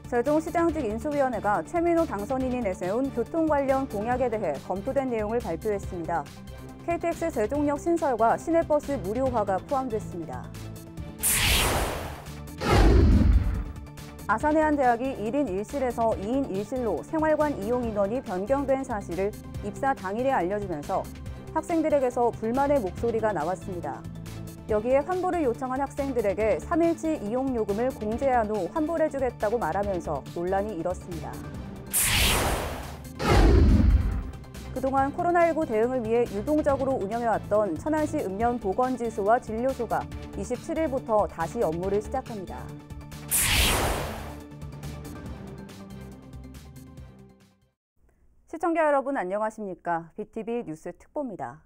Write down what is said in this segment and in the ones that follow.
세종시장직 인수위원회가 최민호 당선인이 내세운 교통 관련 공약에 대해 검토된 내용을 발표했습니다. KTX 세종역 신설과 시내버스 무료화가 포함됐습니다. 아산해안대학이 1인 1실에서 2인 1실로 생활관 이용 인원이 변경된 사실을 입사 당일에 알려주면서 학생들에게서 불만의 목소리가 나왔습니다. 여기에 환불을 요청한 학생들에게 3일치 이용요금을 공제한 후 환불해주겠다고 말하면서 논란이 일었습니다. 그동안 코로나19 대응을 위해 유동적으로 운영해왔던 천안시 읍면보건지소와 진료소가 27일부터 다시 업무를 시작합니다. 시청자 여러분 안녕하십니까? BTV 뉴스 특보입니다.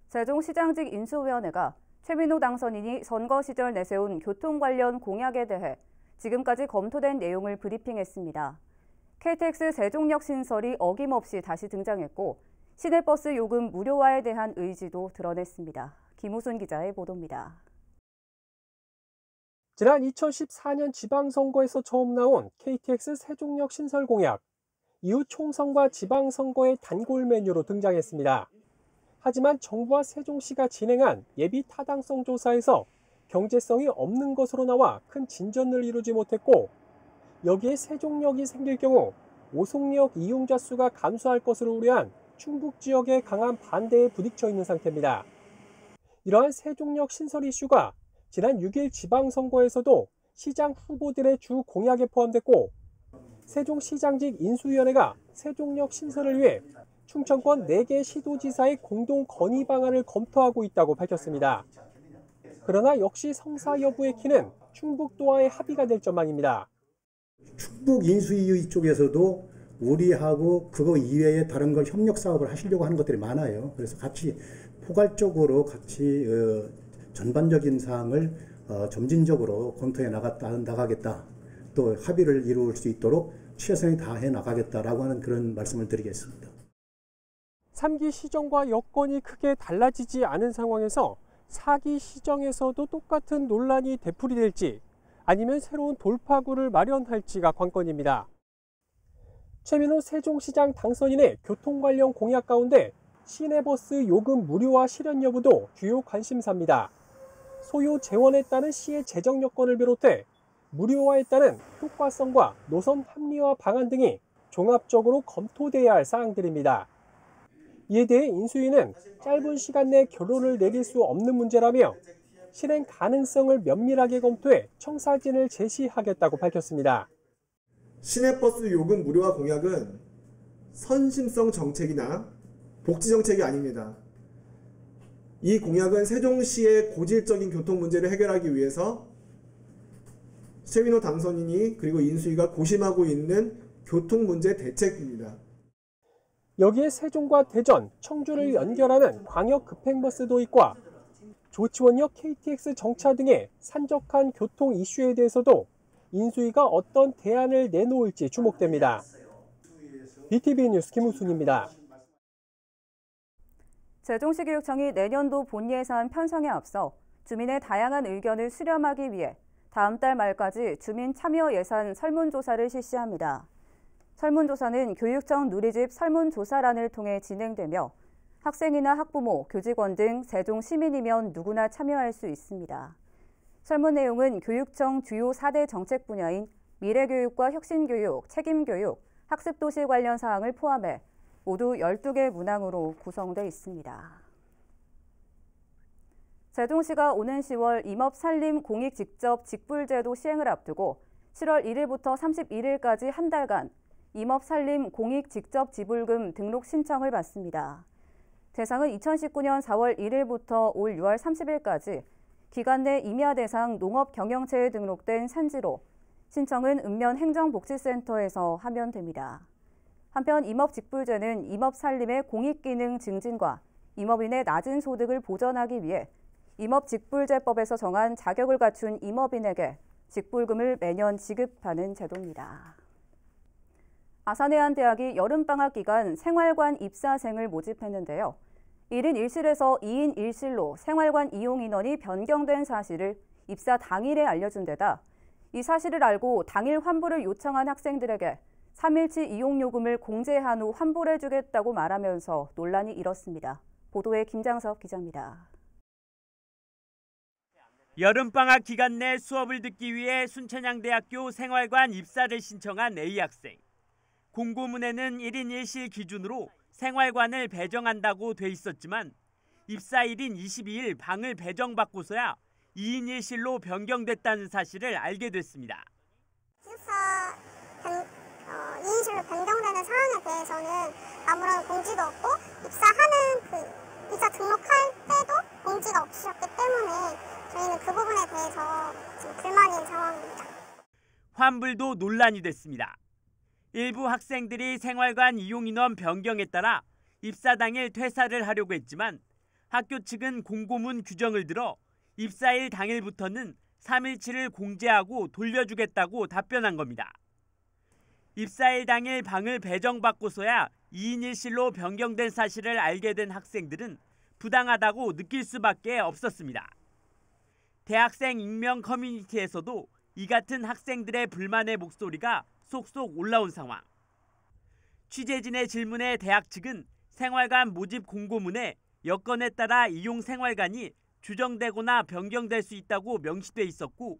세종시장직 인수위원회가 최민호 당선인이 선거 시절 내세운 교통 관련 공약에 대해 지금까지 검토된 내용을 브리핑했습니다. KTX 세종역 신설이 어김없이 다시 등장했고 시내버스 요금 무료화에 대한 의지도 드러냈습니다. 김우순 기자의 보도입니다. 지난 2014년 지방선거에서 처음 나온 KTX 세종역 신설 공약, 이후 총선과 지방선거의 단골 메뉴로 등장했습니다. 하지만 정부와 세종시가 진행한 예비 타당성 조사에서 경제성이 없는 것으로 나와 큰 진전을 이루지 못했고, 여기에 세종역이 생길 경우 오송역 이용자 수가 감소할 것으로 우려한 충북 지역의 강한 반대에 부딪혀 있는 상태입니다. 이러한 세종역 신설 이슈가 지난 6일 지방선거에서도 시장 후보들의 주 공약에 포함됐고, 세종시장직 인수위원회가 세종역 신설을 위해 충청권 4개 시도지사의 공동 건의 방안을 검토하고 있다고 밝혔습니다. 그러나 역시 성사 여부의 키는 충북도와의 합의가 될 전망입니다. 충북 인수위 쪽에서도 우리하고 그거 이외에 다른 걸 협력 사업을 하시려고 하는 것들이 많아요. 그래서 같이 포괄적으로 같이 전반적인 사항을 점진적으로 검토해 나가겠다. 또 합의를 이룰 수 있도록 최선을 다해 나가겠다라고 하는 그런 말씀을 드리겠습니다. 3기 시정과 여건이 크게 달라지지 않은 상황에서 4기 시정에서도 똑같은 논란이 되풀이될지 아니면 새로운 돌파구를 마련할지가 관건입니다. 최민호 세종시장 당선인의 교통 관련 공약 가운데 시내버스 요금 무료화 실현 여부도 주요 관심사입니다. 소요 재원에 따른 시의 재정 여건을 비롯해 무료화에 따른 효과성과 노선 합리화 방안 등이 종합적으로 검토돼야 할 사항들입니다. 이에 대해 인수위는 짧은 시간 내 결론을 내릴 수 없는 문제라며 실행 가능성을 면밀하게 검토해 청사진을 제시하겠다고 밝혔습니다. 시내버스 요금 무료화 공약은 선심성 정책이나 복지 정책이 아닙니다. 이 공약은 세종시의 고질적인 교통 문제를 해결하기 위해서 최민호 당선인이 그리고 인수위가 고심하고 있는 교통 문제 대책입니다. 여기에 세종과 대전, 청주를 연결하는 광역 급행버스 도입과 조치원역 KTX 정차 등의 산적한 교통 이슈에 대해서도 인수위가 어떤 대안을 내놓을지 주목됩니다. BTV 뉴스 김우순입니다. 세종시 교육청이 내년도 본예산 편성에 앞서 주민의 다양한 의견을 수렴하기 위해 다음 달 말까지 주민 참여 예산 설문조사를 실시합니다. 설문조사는 교육청 누리집 설문조사란을 통해 진행되며 학생이나 학부모, 교직원 등 세종 시민이면 누구나 참여할 수 있습니다. 설문 내용은 교육청 주요 4대 정책 분야인 미래교육과 혁신교육, 책임교육, 학습도시 관련 사항을 포함해 모두 12개 문항으로 구성돼 있습니다. 세종시가 오는 10월 임업살림 공익직접 직불제도 시행을 앞두고 7월 1일부터 31일까지 한 달간 임업살림 공익직접지불금 등록 신청을 받습니다. 대상은 2019년 4월 1일부터 올 6월 30일까지 기간 내 임야 대상 농업경영체에 등록된 산지로 신청은 읍면행정복지센터에서 하면 됩니다. 한편 임업직불제는 임업살림의 공익기능 증진과 임업인의 낮은 소득을 보전하기 위해 임업직불제법에서 정한 자격을 갖춘 임업인에게 직불금을 매년 지급하는 제도입니다. 아산해안대학이 여름방학 기간 생활관 입사생을 모집했는데요. 1인 1실에서 2인 1실로 생활관 이용 인원이 변경된 사실을 입사 당일에 알려준 데다 이 사실을 알고 당일 환불을 요청한 학생들에게 3일치 이용요금을 공제한 후 환불해주겠다고 말하면서 논란이 일었습니다. 보도에 김장섭 기자입니다. 여름방학 기간 내 수업을 듣기 위해 순천향대학교 생활관 입사를 신청한 A학생. 공고문에는 1인 1실 기준으로 생활관을 배정한다고 돼 있었지만 입사일인 22일 방을 배정받고서야 2인 1실로 변경됐다는 사실을 알게 됐습니다. 기숙사 2인실로 변경되는 사항에 대해서는 아무런 공지도 없고 입사 등록할 때도 공지가 없으셨기 때문에 저희는 그 부분에 대해서 지금 불만인 상황입니다. 환불도 논란이 됐습니다. 일부 학생들이 생활관 이용인원 변경에 따라 입사 당일 퇴사를 하려고 했지만 학교 측은 공고문 규정을 들어 입사일 당일부터는 3일치를 공제하고 돌려주겠다고 답변한 겁니다. 입사일 당일 방을 배정받고서야 2인 1실로 변경된 사실을 알게 된 학생들은 부당하다고 느낄 수밖에 없었습니다. 대학생 익명 커뮤니티에서도 이 같은 학생들의 불만의 목소리가 속속 올라온 상황. 취재진의 질문에 대학 측은 생활관 모집 공고문에 여건에 따라 이용 생활관이 주정되거나 변경될 수 있다고 명시돼 있었고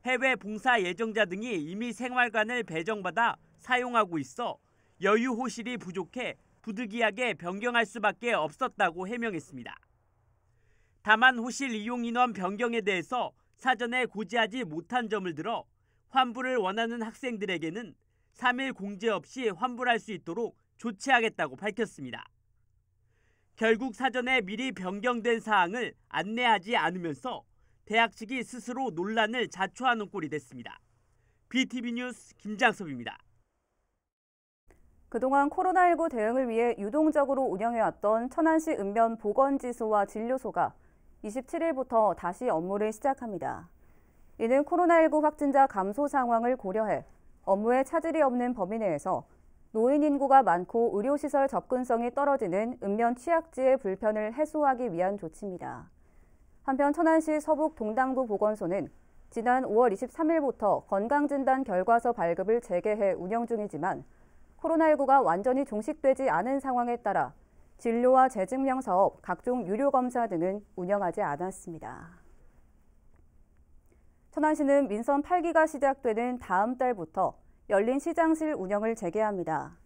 해외 봉사 예정자 등이 이미 생활관을 배정받아 사용하고 있어 여유 호실이 부족해 부득이하게 변경할 수밖에 없었다고 해명했습니다. 다만 호실 이용 인원 변경에 대해서 사전에 고지하지 못한 점을 들어 환불을 원하는 학생들에게는 3일 공제 없이 환불할 수 있도록 조치하겠다고 밝혔습니다. 결국 사전에 미리 변경된 사항을 안내하지 않으면서 대학 측이 스스로 논란을 자초하는 꼴이 됐습니다. BTV 뉴스 김장섭입니다. 그동안 코로나19 대응을 위해 유동적으로 운영해왔던 천안시 읍면 보건지소와 진료소가 27일부터 다시 업무를 시작합니다. 이는 코로나19 확진자 감소 상황을 고려해 업무에 차질이 없는 범위 내에서 노인 인구가 많고 의료시설 접근성이 떨어지는 읍면 취약지의 불편을 해소하기 위한 조치입니다. 한편 천안시 서북 동당구 보건소는 지난 5월 23일부터 건강진단 결과서 발급을 재개해 운영 중이지만 코로나19가 완전히 종식되지 않은 상황에 따라 진료와 재증명 사업, 각종 유료 검사 등은 운영하지 않았습니다. 천안시는 민선 8기가 시작되는 다음 달부터 열린 시장실 운영을 재개합니다.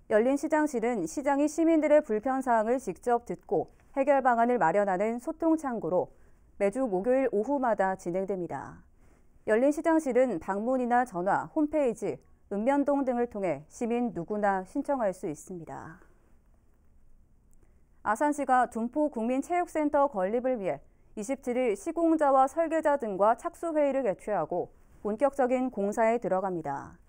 열린 시장실은 시장이 시민들의 불편 사항을 직접 듣고 해결 방안을 마련하는 소통 창구로 매주 목요일 오후마다 진행됩니다. 열린 시장실은 방문이나 전화, 홈페이지, 읍면동 등을 통해 시민 누구나 신청할 수 있습니다. 아산시가 둔포 국민체육센터 건립을 위해 27일 시공자와 설계자 등과 착수회의를 개최하고 본격적인 공사에 들어갑니다.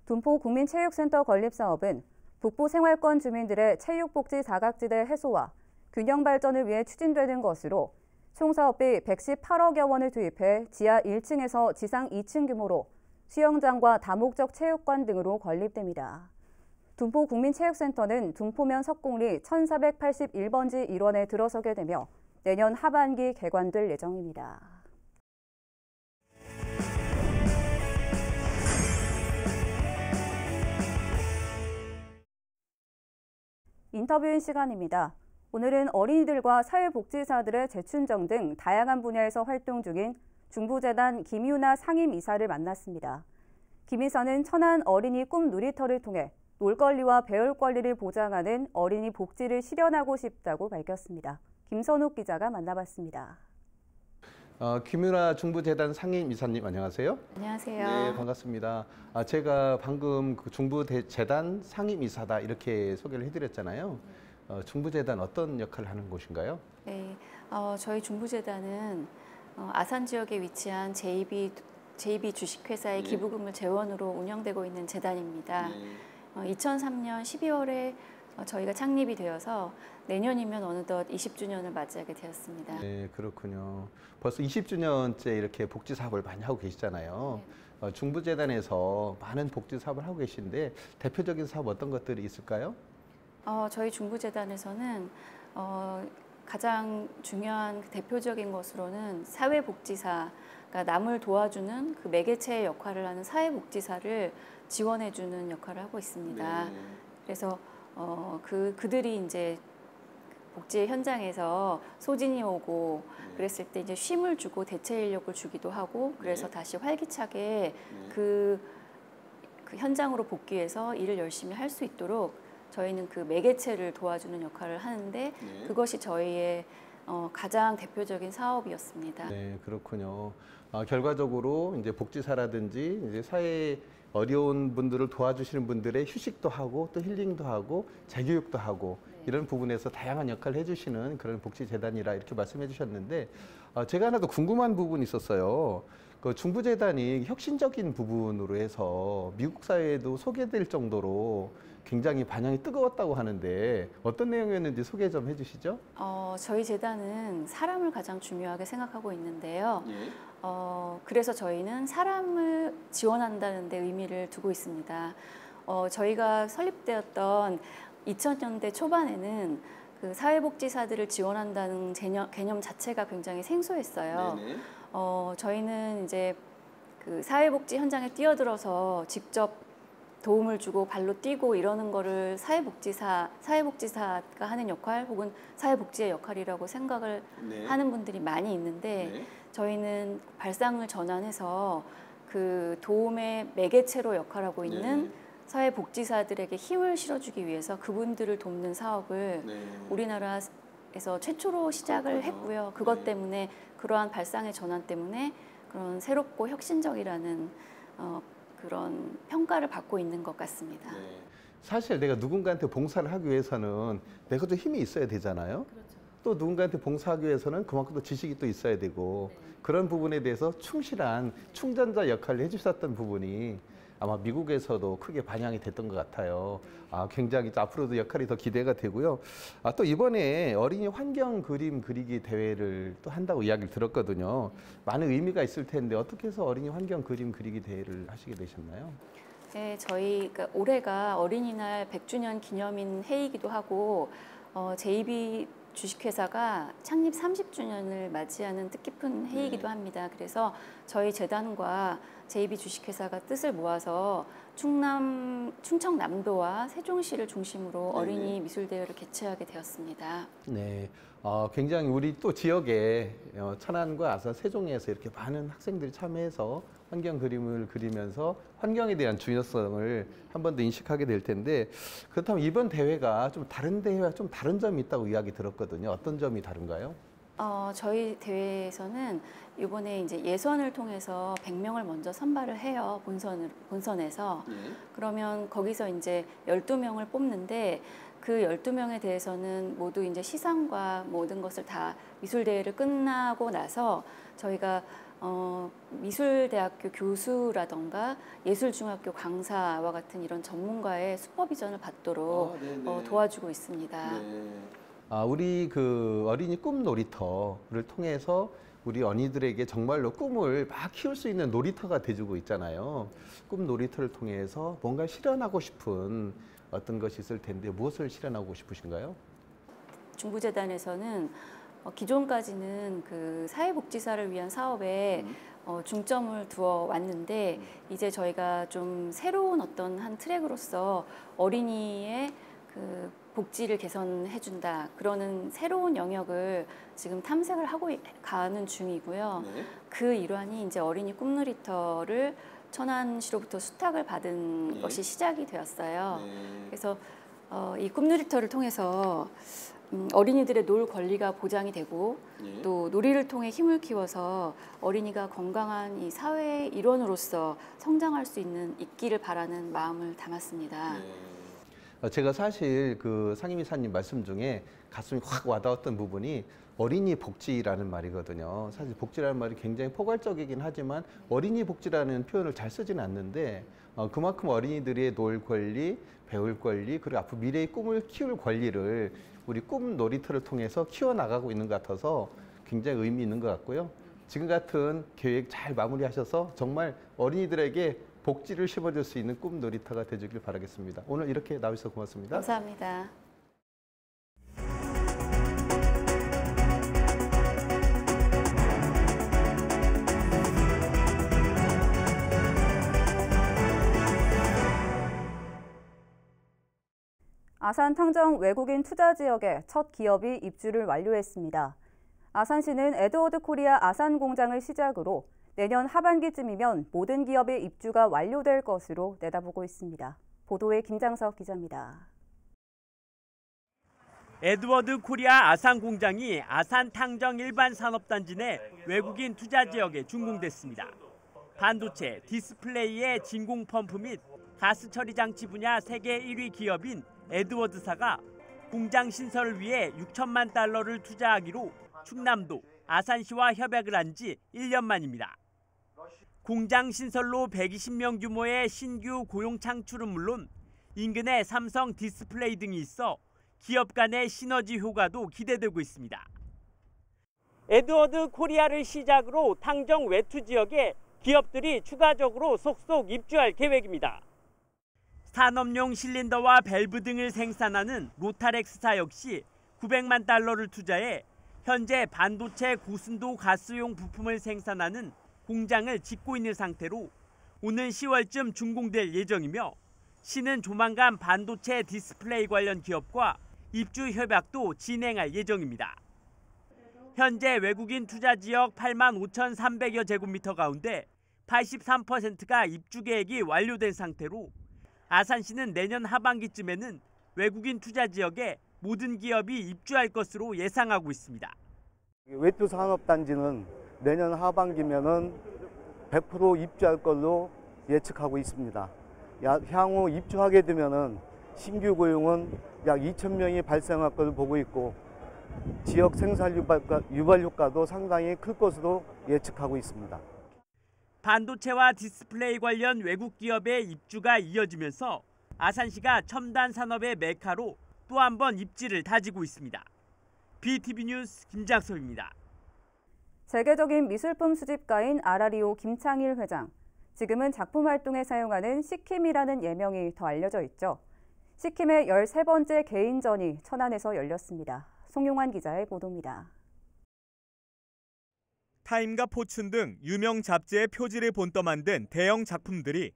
둔포 국민체육센터 건립 사업은 북부 생활권 주민들의 체육복지 사각지대 해소와 균형 발전을 위해 추진되는 것으로 총 사업비 118억여 원을 투입해 지하 1층에서 지상 2층 규모로 수영장과 다목적 체육관 등으로 건립됩니다. 둔포 국민체육센터는 둔포면 석공리 1481번지 일원에 들어서게 되며 내년 하반기 개관될 예정입니다. 인터뷰인 시간입니다. 오늘은 어린이들과 사회복지사들의 재춘정 등 다양한 분야에서 활동 중인 중부재단 김유나 상임이사를 만났습니다. 김 이사는 천안 어린이 꿈 놀이터를 통해 놀권리와 배울 권리를 보장하는 어린이 복지를 실현하고 싶다고 밝혔습니다. 김선욱 기자가 만나봤습니다. 김유나 중부재단 상임이사님 안녕하세요. 안녕하세요. 네, 반갑습니다. 제가 방금 그 중부재단 상임이사다 이렇게 소개를 해드렸잖아요. 중부재단 어떤 역할을 하는 곳인가요? 네, 저희 중부재단은 아산 지역에 위치한 JB 주식회사의 네. 기부금을 재원으로 운영되고 있는 재단입니다. 2003년 12월에 저희가 창립이 되어서 내년이면 어느덧 20주년을 맞이하게 되었습니다. 네, 그렇군요. 벌써 20주년째 이렇게 복지 사업을 많이 하고 계시잖아요. 네. 중부재단에서 많은 복지 사업을 하고 계신데 대표적인 사업 어떤 것들이 있을까요? 저희 중부재단에서는 가장 중요한 대표적인 것으로는 사회복지사가 남을 도와주는 그 매개체의 역할을 하는 사회복지사를 지원해주는 역할을 하고 있습니다. 그래서 그들이 이제 복지 현장에서 소진이 오고 그랬을 때 이제 쉼을 주고 대체 인력을 주기도 하고 그래서 다시 활기차게 그 현장으로 복귀해서 일을 열심히 할 수 있도록 저희는 그 매개체를 도와주는 역할을 하는데 그것이 저희의 가장 대표적인 사업이었습니다. 네, 그렇군요. 결과적으로 이제 복지사라든지 이제 사회 어려운 분들을 도와주시는 분들의 휴식도 하고 또 힐링도 하고 재교육도 하고 이런 부분에서 다양한 역할을 해주시는 그런 복지재단이라 이렇게 말씀해 주셨는데 제가 하나 더 궁금한 부분이 있었어요. 그 중부재단이 혁신적인 부분으로 해서 미국 사회에도 소개될 정도로 굉장히 반향이 뜨거웠다고 하는데 어떤 내용이었는지 소개 좀 해주시죠. 저희 재단은 사람을 가장 중요하게 생각하고 있는데요. 그래서 저희는 사람을 지원한다는 데 의미를 두고 있습니다. 저희가 설립되었던 2000년대 초반에는 그 사회복지사들을 지원한다는 개념 자체가 굉장히 생소했어요. 저희는 이제 그 사회복지 현장에 뛰어들어서 직접 도움을 주고 발로 뛰고 이러는 거를 사회복지사가 하는 역할 혹은 사회복지의 역할이라고 생각을 하는 분들이 많이 있는데 저희는 발상을 전환해서 그 도움의 매개체로 역할하고 있는 사회복지사들에게 힘을 실어주기 위해서 그분들을 돕는 사업을 우리나라에서 최초로 시작을 했고요. 그것 때문에 그러한 발상의 전환 때문에 그런 새롭고 혁신적이라는 그런 평가를 받고 있는 것 같습니다. 사실 내가 누군가한테 봉사를 하기 위해서는 내가 좀 힘이 있어야 되잖아요. 또 누군가한테 봉사하기 위해서는 그만큼 또 지식이 또 있어야 되고 그런 부분에 대해서 충실한 충전자 역할을 해주셨던 부분이 아마 미국에서도 크게 반영이 됐던 것 같아요. 굉장히 앞으로도 역할이 더 기대가 되고요. 또 이번에 어린이 환경 그림 그리기 대회를 또 한다고 이야기를 들었거든요. 많은 의미가 있을 텐데 어떻게 해서 어린이 환경 그림 그리기 대회를 하시게 되셨나요? 네, 그러니까 올해가 어린이날 100주년 기념인 해이기도 하고 JB 주식회사가 창립 30주년을 맞이하는 뜻깊은 해이기도 합니다. 그래서 저희 재단과 JB 주식회사가 뜻을 모아서 충청남도와 세종시를 중심으로 어린이 미술대회를 개최하게 되었습니다. 네, 굉장히 우리 또 지역에 천안과 아산, 세종에서 이렇게 많은 학생들이 참여해서 환경 그림을 그리면서 환경에 대한 중요성을 한 번 더 인식하게 될 텐데 그렇다면 이번 대회가 좀 다른 대회와 좀 다른 점이 있다고 이야기 들었거든요. 어떤 점이 다른가요? 저희 대회에서는 이번에 이제 예선을 통해서 100명을 먼저 선발을 해요. 본선에서. 그러면 거기서 이제 12명을 뽑는데 그 12명에 대해서는 모두 이제 시상과 모든 것을 다 미술대회를 끝나고 나서 저희가 미술대학교 교수라던가 예술중학교 강사와 같은 이런 전문가의 슈퍼비전을 받도록 도와주고 있습니다. 우리 그 어린이 꿈 놀이터를 통해서 우리 어린이들에게 정말로 꿈을 막 키울 수 있는 놀이터가 돼주고 있잖아요. 꿈 놀이터를 통해서 뭔가 실현하고 싶은 어떤 것이 있을 텐데 무엇을 실현하고 싶으신가요? 중부재단에서는 기존까지는 그 사회복지사를 위한 사업에 중점을 두어 왔는데 이제 저희가 좀 새로운 어떤 한 트랙으로서 어린이의 그 복지를 개선해준다 그러는 새로운 영역을 지금 탐색을 하고 가는 중이고요. 그 일환이 이제 어린이 꿈놀이터를 천안시로부터 수탁을 받은 것이 시작이 되었어요. 그래서 이 꿈놀이터를 통해서 어린이들의 놀 권리가 보장이 되고 또 놀이를 통해 힘을 키워서 어린이가 건강한 이 사회의 일원으로서 성장할 수 있기를 바라는 마음을 담았습니다. 제가 사실 그 상임이사님 말씀 중에 가슴이 확 와닿았던 부분이 어린이 복지라는 말이거든요. 사실 복지라는 말이 굉장히 포괄적이긴 하지만 어린이 복지라는 표현을 잘 쓰지는 않는데 그만큼 어린이들의 놀 권리, 배울 권리, 그리고 앞으로 미래의 꿈을 키울 권리를 우리 꿈 놀이터를 통해서 키워나가고 있는 것 같아서 굉장히 의미 있는 것 같고요. 지금 같은 계획 잘 마무리하셔서 정말 어린이들에게 복지를 심어줄 수 있는 꿈 놀이터가 되주길 바라겠습니다. 오늘 이렇게 나와주셔서 고맙습니다. 감사합니다. 아산 탕정 외국인 투자 지역에 첫 기업이 입주를 완료했습니다. 아산시는 에드워드 코리아 아산 공장을 시작으로 내년 하반기쯤이면 모든 기업의 입주가 완료될 것으로 내다보고 있습니다. 보도에 김장석 기자입니다. 에드워드 코리아 아산 공장이 아산 탕정 일반 산업단지 내 외국인 투자 지역에 준공됐습니다. 반도체, 디스플레이의 진공 펌프 및 가스 처리 장치 분야 세계 1위 기업인 에드워드사가 공장 신설을 위해 6천만 달러를 투자하기로 충남도 아산시와 협약을 한 지 1년 만입니다. 공장 신설로 120명 규모의 신규 고용 창출은 물론 인근에 삼성 디스플레이 등이 있어 기업 간의 시너지 효과도 기대되고 있습니다. 에드워드 코리아를 시작으로 탕정 외투 지역에 기업들이 추가적으로 속속 입주할 계획입니다. 산업용 실린더와 밸브 등을 생산하는 로타렉스사 역시 900만 달러를 투자해 현재 반도체 고순도 가스용 부품을 생산하는 공장을 짓고 있는 상태로 오는 10월쯤 준공될 예정이며 시는 조만간 반도체 디스플레이 관련 기업과 입주 협약도 진행할 예정입니다. 현재 외국인 투자 지역 85,300여 제곱미터 가운데 83%가 입주 계획이 완료된 상태로 아산시는 내년 하반기쯤에는 외국인 투자 지역에 모든 기업이 입주할 것으로 예상하고 있습니다. 외투 산업단지는 내년 하반기면은 100% 입주할 걸로 예측하고 있습니다. 향후 입주하게 되면은 신규 고용은 약 2,000명이 발생할 것을 보고 있고 지역 생산 유발 효과도 상당히 클 것으로 예측하고 있습니다. 반도체와 디스플레이 관련 외국 기업의 입주가 이어지면서 아산시가 첨단 산업의 메카로 또 한 번 입지를 다지고 있습니다. BTV 뉴스 김장섭입니다. 세계적인 미술품 수집가인 아라리오 김창일 회장. 지금은 작품 활동에 사용하는 시킴이라는 예명이 더 알려져 있죠. 시킴의 13번째 개인전이 천안에서 열렸습니다. 송용환 기자의 보도입니다. 타임과 포춘 등 유명 잡지의 표지를 본떠 만든 대형 작품들이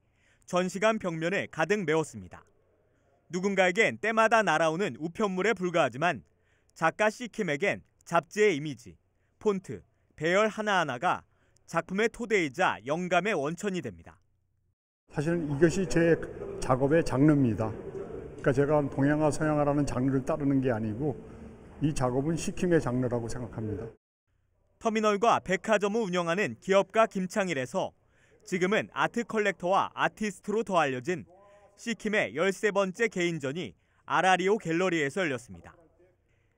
전시관 벽면에 가득 메웠습니다. 누군가에겐 때마다 날아오는 우편물에 불과하지만 작가 시킴에겐 잡지의 이미지, 폰트, 배열 하나하나가 작품의 토대이자 영감의 원천이 됩니다. 사실은 이것이 제 작업의 장르입니다. 그러니까 제가 동양화, 서양화라는 장르를 따르는 게 아니고 이 작업은 시킴의 장르라고 생각합니다. 터미널과 백화점을 운영하는 기업가 김창일에서 지금은 아트 컬렉터와 아티스트로 더 알려진 시킴의 13번째 개인전이 아라리오 갤러리에서 열렸습니다.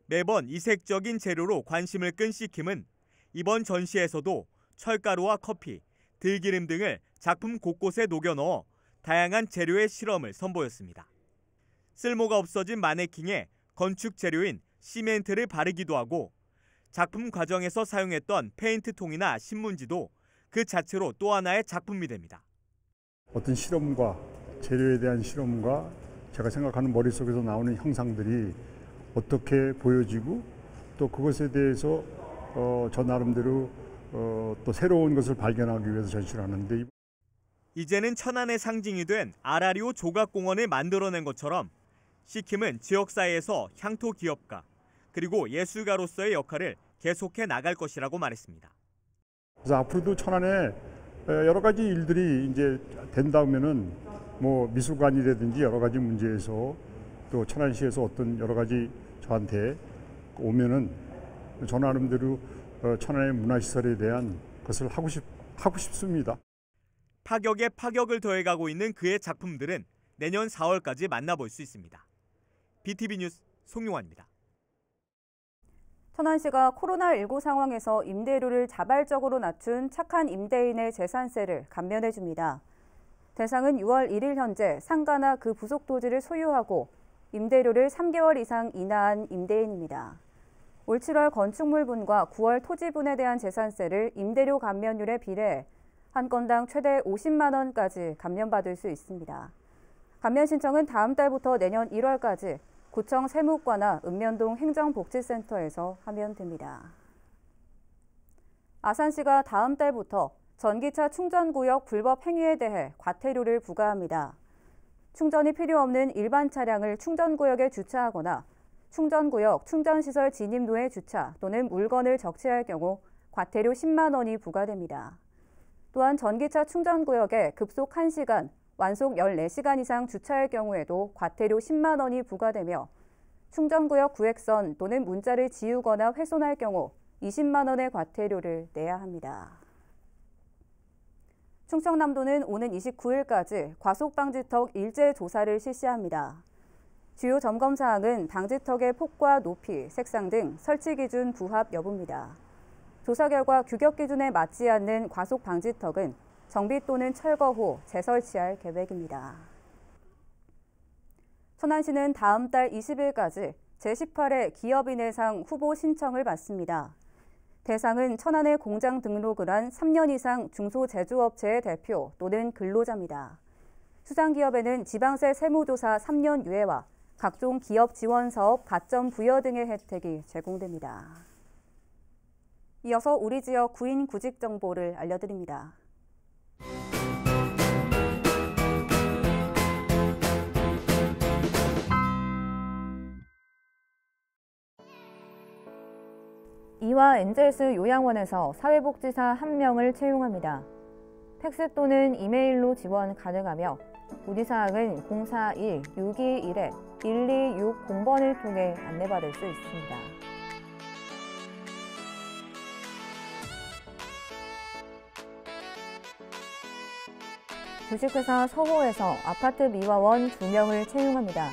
매번 이색적인 재료로 관심을 끈 시킴은 이번 전시에서도 철가루와 커피, 들기름 등을 작품 곳곳에 녹여 넣어 다양한 재료의 실험을 선보였습니다. 쓸모가 없어진 마네킹에 건축 재료인 시멘트를 바르기도 하고 작품 과정에서 사용했던 페인트통이나 신문지도 그 자체로 또 하나의 작품이 됩니다. 어떤 실험과 재료에 대한 실험과 제가 생각하는 머릿속에서 나오는 형상들이 어떻게 보여지고 또 그것에 대해서 저 나름대로 또 새로운 것을 발견하기 위해서 전시를 하는데 이제는 천안의 상징이 된 아라리오 조각공원을 만들어낸 것처럼 시킴은 지역사회에서 향토 기업가 그리고 예술가로서의 역할을 계속해 나갈 것이라고 말했습니다. 그래서 앞으로도 천안에 여러 가지 일들이 이제 된다면은 뭐 미술관이라든지 여러 가지 문제에서 또 천안시에서 어떤 여러 가지 저한테 오면은 저 나름대로 천안의 문화시설에 대한 것을 하고 싶습니다. 파격에 파격을 더해가고 있는 그의 작품들은 내년 4월까지 만나볼 수 있습니다. BTV 뉴스 송용환입니다. 천안시가 코로나19 상황에서 임대료를 자발적으로 낮춘 착한 임대인의 재산세를 감면해줍니다. 대상은 6월 1일 현재 상가나 그 부속 토지를 소유하고 임대료를 3개월 이상 인하한 임대인입니다. 올 7월 건축물분과 9월 토지분에 대한 재산세를 임대료 감면율에 비례해 한 건당 최대 50만 원까지 감면받을 수 있습니다. 감면 신청은 다음 달부터 내년 1월까지 구청 세무과나 읍면동 행정복지센터에서 하면 됩니다. 아산시가 다음 달부터 전기차 충전구역 불법 행위에 대해 과태료를 부과합니다. 충전이 필요 없는 일반 차량을 충전구역에 주차하거나 충전구역, 충전시설 진입로에 주차 또는 물건을 적치할 경우 과태료 10만 원이 부과됩니다. 또한 전기차 충전구역에 급속 1시간, 완속 14시간 이상 주차할 경우에도 과태료 10만 원이 부과되며 충전구역 구획선 또는 문자를 지우거나 훼손할 경우 20만 원의 과태료를 내야 합니다. 충청남도는 오는 29일까지 과속방지턱 일제 조사를 실시합니다. 주요 점검 사항은 방지턱의 폭과 높이, 색상 등 설치 기준 부합 여부입니다. 조사 결과 규격 기준에 맞지 않는 과속 방지턱은 정비 또는 철거 후 재설치할 계획입니다. 천안시는 다음 달 20일까지 제18회 기업인회상 후보 신청을 받습니다. 대상은 천안에 공장 등록을 한 3년 이상 중소제조업체의 대표 또는 근로자입니다. 수상 기업에는 지방세 세무조사 3년 유예와 각종 기업 지원 사업 가점 부여 등의 혜택이 제공됩니다. 이어서 우리 지역 구인 구직 정보를 알려드립니다. 이화 엔젤스 요양원에서 사회복지사 1명을 채용합니다. 팩스 또는 이메일로 지원 가능하며 문의사항은 041-621-1260번을 통해 안내받을 수 있습니다. 주식회사 서호에서 아파트 미화원 2명을 채용합니다.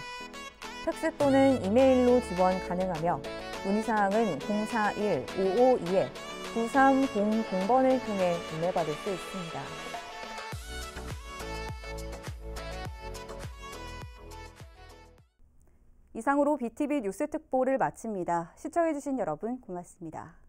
팩스 또는 이메일로 지원 가능하며 문의사항은 041-552-9300번을 통해 안내받을 수 있습니다. 이상으로 BTV 뉴스 특보를 마칩니다. 시청해주신 여러분 고맙습니다.